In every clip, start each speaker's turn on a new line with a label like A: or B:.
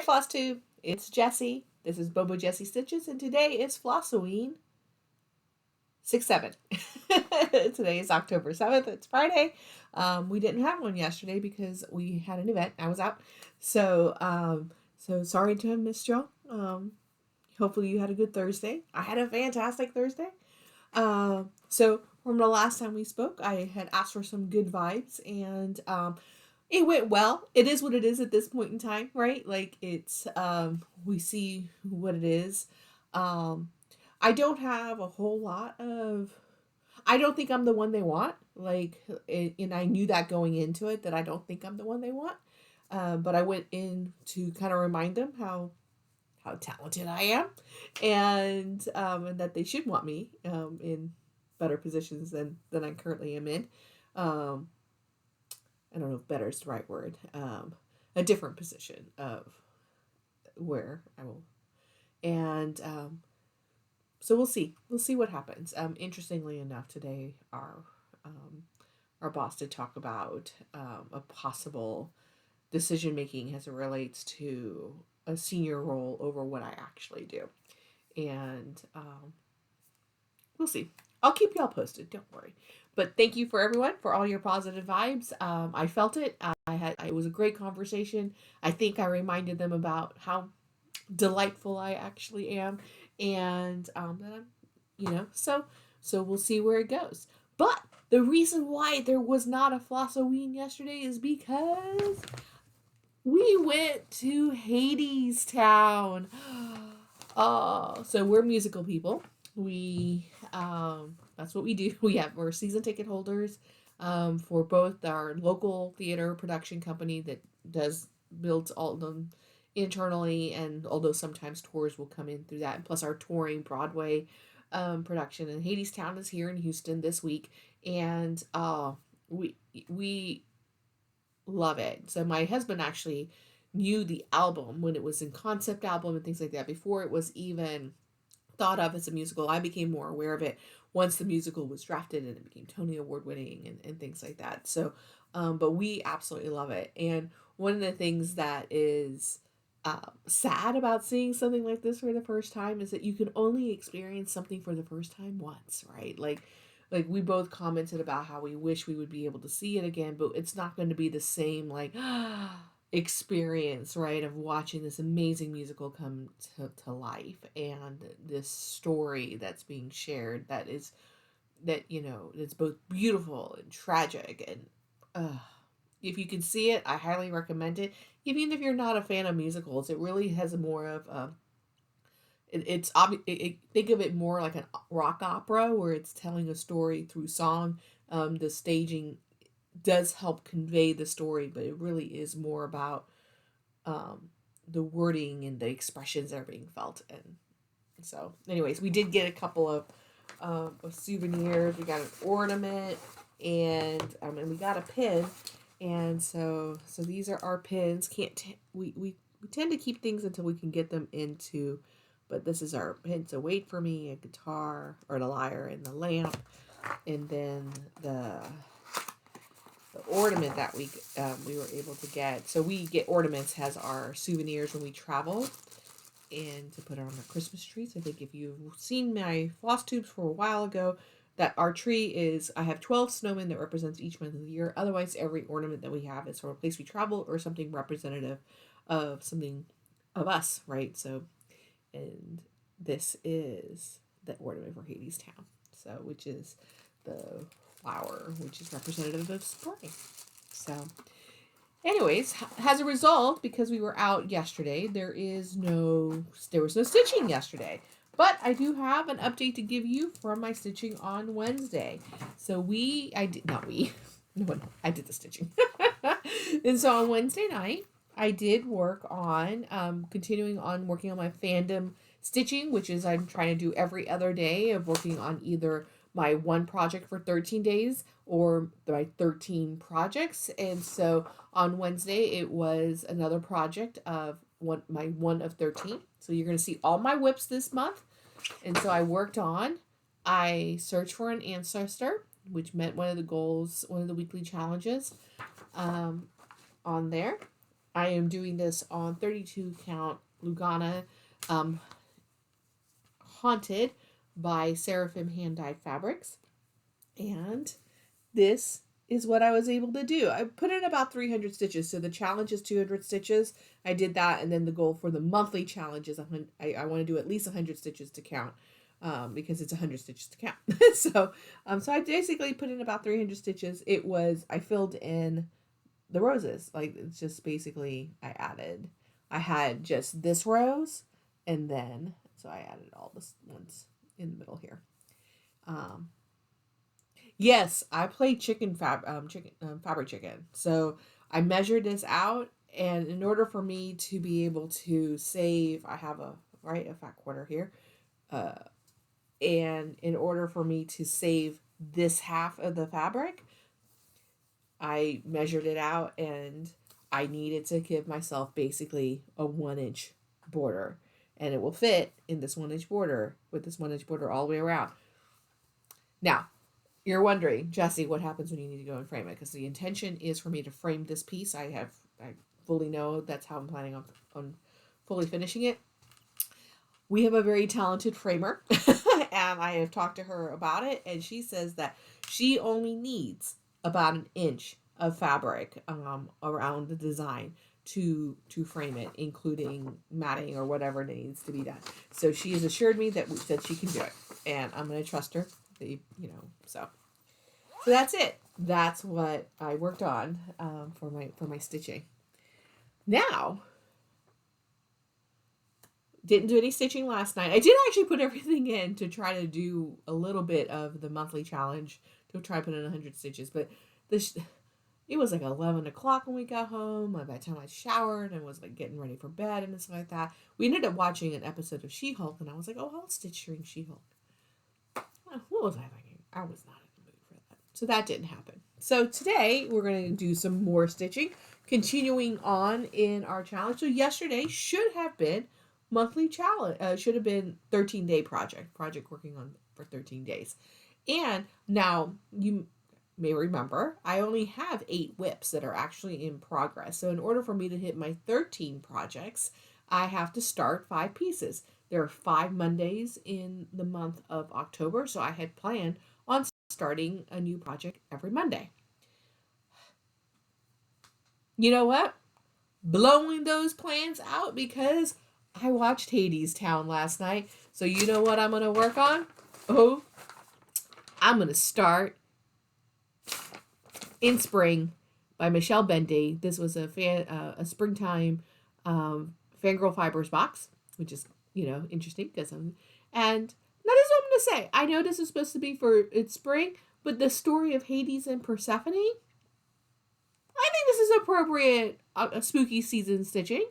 A: Floss Tube, it's Jessie. This is Bobo Jessie Stitches, and today is Flossoween 6-7. Today is October 7th. It's Friday. We didn't have one yesterday because we had an event. I was out. So sorry to have missed y'all. Hopefully you had a good Thursday. I had a fantastic Thursday. So from the last time we spoke, I had asked for some good vibes, and it went well. It is what it is at this point in time, right? Like it's we see what it is. I don't have a whole lot of I don't think I'm the one they want. Like and I knew that going into it that I don't think I'm the one they want. But I went in to kind of remind them how talented I am, and that they should want me in better positions than I currently am in. I don't know if better is the right word. A different position of where I will, and so we'll see. We'll see what happens. Interestingly enough, today our boss did talk about a possible decision making as it relates to a senior role over what I actually do, and we'll see. I'll keep y'all posted. Don't worry. But thank you for everyone for all your positive vibes. I felt it. It was a great conversation. I think I reminded them about how delightful I actually am, and that I'm, so we'll see where it goes. But the reason why there was not a Flossoween yesterday is because we went to Hadestown. Oh, so we're musical people. We that's what we do. We're season ticket holders for both our local theater production company that builds all of them internally, and although sometimes tours will come in through that, and plus our touring Broadway production. And Hadestown is here in Houston this week, and we love it. So my husband actually knew the album when it was in concept album and things like that before it was even thought of as a musical. I became more aware of it once the musical was drafted and it became Tony Award winning and things like that. So, but we absolutely love it. And one of the things that is sad about seeing something like this for the first time is that you can only experience something for the first time once, right? Like we both commented about how we wish we would be able to see it again, but it's not going to be the same like experience, right, of watching this amazing musical come to life, and this story that's being shared it's both beautiful and tragic. And if you can see it, I highly recommend it. Even if you're not a fan of musicals, it really has more of it's obvious. Think of it more like a rock opera where it's telling a story through song. The staging does help convey the story, but it really is more about the wording and the expressions that are being felt. And so, anyways, we did get a couple of souvenirs. We got an ornament, and we got a pin. And so these are our pins. We tend to keep things until we can get them into. But this is our pin. So wait for me, a guitar or the lyre and the lamp, and then the ornament that we were able to get. So we get ornaments as our souvenirs when we travel, and to put it on our Christmas trees. I think if you've seen my floss tubes for a while ago, that our tree is, I have 12 snowmen that represents each month of the year. Otherwise, every ornament that we have is from a place we travel or something representative of something of us, right? So, and this is the ornament for Hadestown. So, which is the flower, which is representative of spring. So, anyways, as a result, because we were out yesterday, there was no stitching yesterday. But I do have an update to give you from my stitching on Wednesday. So I did the stitching. And so on Wednesday night, I did work on continuing on working on my fandom stitching, which is I'm trying to do every other day of working on either my one project for 13 days or my 13 projects. And so on Wednesday, it was another project of my one of 13. So you're going to see all my whips this month. And so I searched for an Ancestor, which met one of the goals, one of the weekly challenges on there. I am doing this on 32 count Lugana Haunted by Seraphim hand-dyed fabrics. And this is what I was able to do. I put in about 300 stitches. So the challenge is 200 stitches. I did that. And then the goal for the monthly challenge is I want to do at least 100 stitches to count. Because it's 100 stitches to count. So I basically put in about 300 stitches. I filled in the roses. Like, it's just basically, I had just this rose, and then, so I added all the ones in the middle here. Yes, I played fabric chicken. So I measured this out, and in order for me to be able to save, I have a fat quarter here. And in order for me to save this half of the fabric, I measured it out, and I needed to give myself basically a 1-inch border, and it will fit in this 1-inch border with this 1-inch border all the way around. Now, you're wondering, Jessie, what happens when you need to go and frame it? Because the intention is for me to frame this piece. I fully know that's how I'm planning on fully finishing it. We have a very talented framer, and I have talked to her about it, and she says that she only needs about 1 inch of fabric around the design to frame it, including matting or whatever needs to be done. So she has assured me that she can do it, and I'm going to trust her. So that's it. That's what I worked on for my stitching. Now, didn't do any stitching last night. I did actually put everything in to try to do a little bit of the monthly challenge to try to put in 100 stitches, but it was like 11 o'clock when we got home. By the time I showered and was like getting ready for bed and stuff like that, we ended up watching an episode of She-Hulk, and I was like, oh, I'll stitch during She-Hulk. What was I thinking? I was not in the mood for that. So that didn't happen. So today we're going to do some more stitching, continuing on in our challenge. So yesterday should have been monthly challenge, should have been 13-day project working on for 13 days. And now you may remember, I only have 8 whips that are actually in progress. So in order for me to hit my 13 projects, I have to start 5 pieces. There are 5 Mondays in the month of October, so I had planned on starting a new project every Monday. You know what? Blowing those plans out because I watched Hadestown last night. So you know what I'm going to work on? Oh, I'm going to start In Spring by Michelle Bendy. This was a springtime Fangirl Fibers box, which is, interesting because and that is what I'm going to say. I know this is supposed to be for it's spring, but the story of Hades and Persephone, I think this is appropriate a spooky season stitching,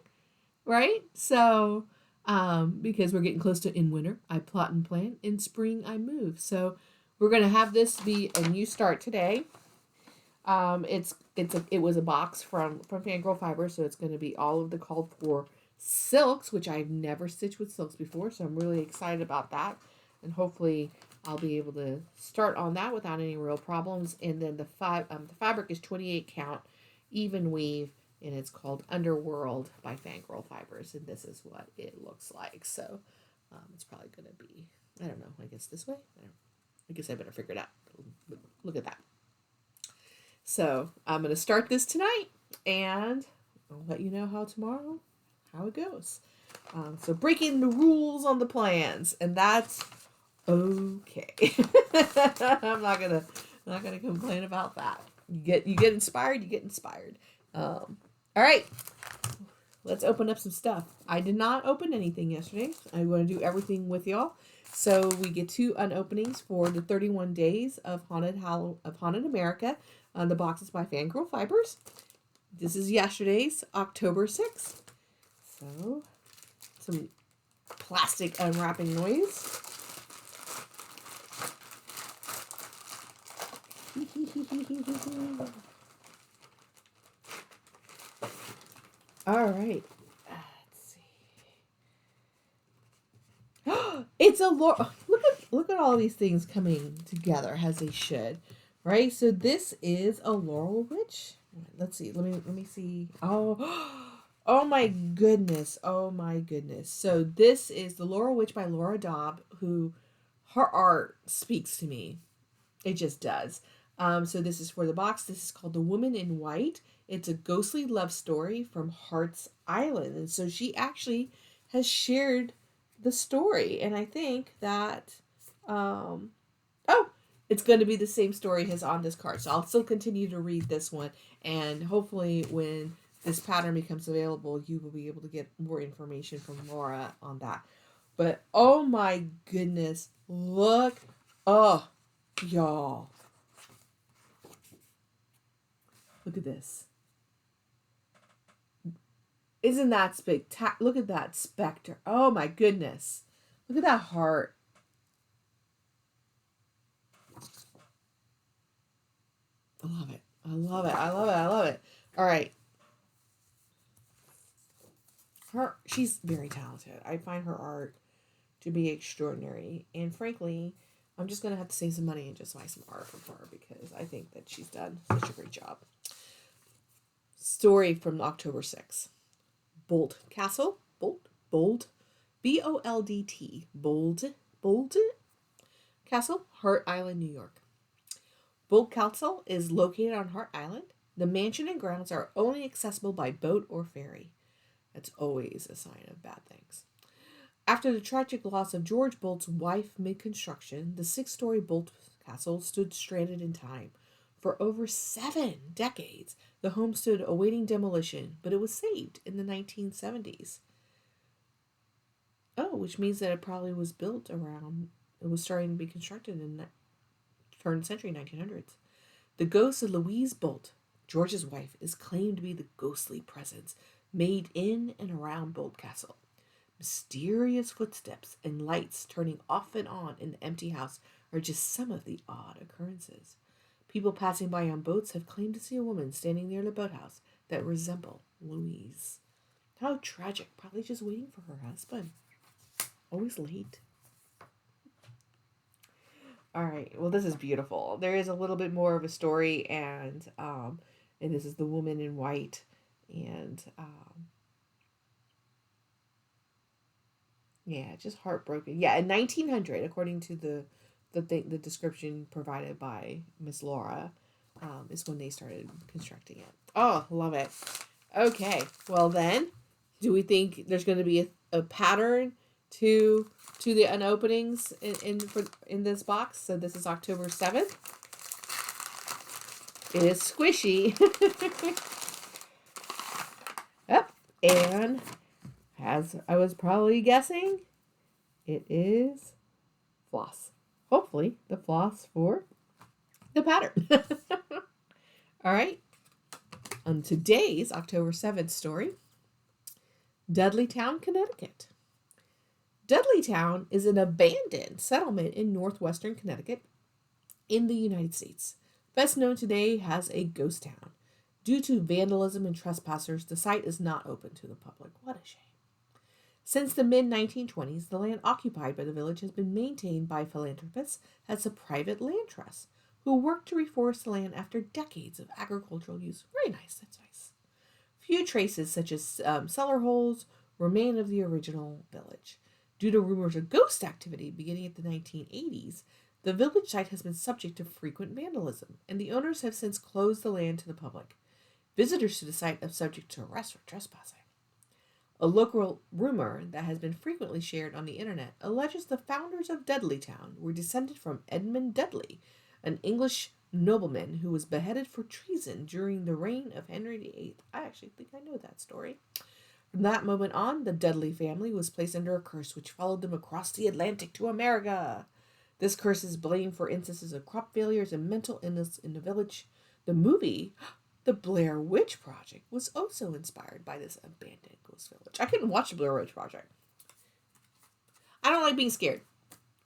A: right? So, because we're getting close to in winter, I plot and plan. In spring, I move. So we're going to have this be a new start today. It was a box from Fangirl Fibers, so it's going to be all of the called for silks, which I've never stitched with silks before, so I'm really excited about that, and hopefully I'll be able to start on that without any real problems. And then the fabric is 28 count even weave, and it's called Underworld by Fangirl Fibers, and this is what it looks like. So it's probably going to be, I don't know, I guess this way. I guess I better figure it out. Look at that. So I'm going to start this tonight, and I'll let you know how it goes. So breaking the rules on the plans, and that's okay. I'm not gonna complain about that. You get inspired. You get inspired. All right, let's open up some stuff. I did not open anything yesterday. I'm going to do everything with y'all. So we get 2 unopenings for the 31 days of Haunted America. The box is by Fangirl Fibers. This is yesterday's, October 6th. So, some plastic unwrapping noise. All right. Let's see. It's a Laurel. Look at all these things coming together as they should, right? So this is a Laurel witch. Let's see. Let me see. Oh. Oh my goodness. Oh my goodness. So this is The Laurel Witch by Laura Daub, who her art speaks to me. It just does. So this is for the box. This is called The Woman in White. It's a ghostly love story from Heart's Island. And so she actually has shared the story. And I think that, oh, it's going to be the same story as on this card. So I'll still continue to read this one. And hopefully when this pattern becomes available, you will be able to get more information from Laura on that. But oh my goodness, look. Oh, y'all. Look at this. Isn't that spectacular? Look at that specter. Oh my goodness. Look at that heart. I love it. I love it. I love it. I love it. All right. She's very talented. I find her art to be extraordinary. And frankly, I'm just going to have to save some money and just buy some art from her because I think that she's done such a great job. Story from October 6th. Bold Castle. Bold. B-O-L-D-T. Bold Castle, Hart Island, New York. Bold Castle is located on Hart Island. The mansion and grounds are only accessible by boat or ferry. That's always a sign of bad things. After the tragic loss of George Bolt's wife mid-construction, the 6-story Bolt Castle stood stranded in time. For over 7 decades, the home stood awaiting demolition, but it was saved in the 1970s. Oh, which means that it probably was built around, it was starting to be constructed in the turn of the century, 1900s. The ghost of Louise Bolt, George's wife, is claimed to be the ghostly presence made in and around Bolt Castle. Mysterious footsteps and lights turning off and on in the empty house are just some of the odd occurrences. People passing by on boats have claimed to see a woman standing near the boathouse that resemble Louise. How tragic, probably just waiting for her husband. Always late. All right, well, this is beautiful. There is a little bit more of a story, and this is The Woman in White, and yeah, just heartbroken. Yeah, in 1900, according to the description provided by Miss Laura, is when they started constructing it. Oh, love it. Okay, well then, do we think there's going to be a pattern to the unopenings in this box? So this is October 7th. It is squishy. Yep, and as I was probably guessing, it is floss. Hopefully, the floss for the pattern. All right. On today's October 7th story, Dudleytown, Connecticut. Dudleytown is an abandoned settlement in northwestern Connecticut in the United States. Best known today as a ghost town. Due to vandalism and trespassers, the site is not open to the public. What a shame. Since the mid-1920s, the land occupied by the village has been maintained by philanthropists as a private land trust who work to reforest the land after decades of agricultural use. Very nice, that's nice. Few traces, such as cellar holes, remain of the original village. Due to rumors of ghost activity beginning at the 1980s, the village site has been subject to frequent vandalism, and the owners have since closed the land to the public. Visitors to the site are subject to arrest for trespassing. A local rumor that has been frequently shared on the internet alleges the founders of Dudleytown were descended from Edmund Dudley, an English nobleman who was beheaded for treason during the reign of Henry VIII. I actually think I know that story. From that moment on, the Dudley family was placed under a curse which followed them across the Atlantic to America. This curse is blamed for instances of crop failures and mental illness in the village. The movie, The Blair Witch Project, was also inspired by this abandoned ghost village. I couldn't watch The Blair Witch Project. I don't like being scared.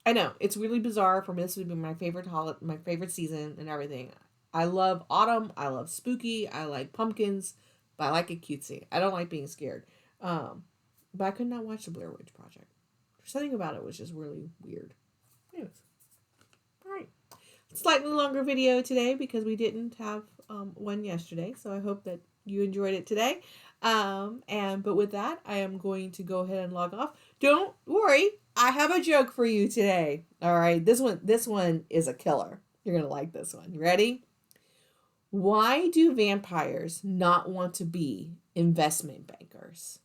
A: I know, it's really bizarre for me. This would be my favorite my favorite season and everything. I love autumn. I love spooky. I like pumpkins, but I like it cutesy. I don't like being scared. But I could not watch The Blair Witch Project. Something about it was just really weird. Anyways. Alright. Slightly longer video today because we didn't have one yesterday. So I hope that you enjoyed it today. But with that, I am going to go ahead and log off. Don't worry, I have a joke for you today. All right, this one is a killer. You're gonna like this one. You ready? Why do vampires not want to be investment bankers?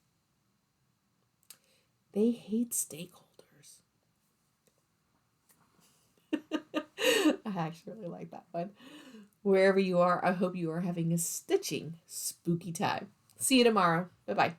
A: They hate stakeholders. I actually really like that one. Wherever you are, I hope you are having a stitching spooky time. See you tomorrow. Bye-bye.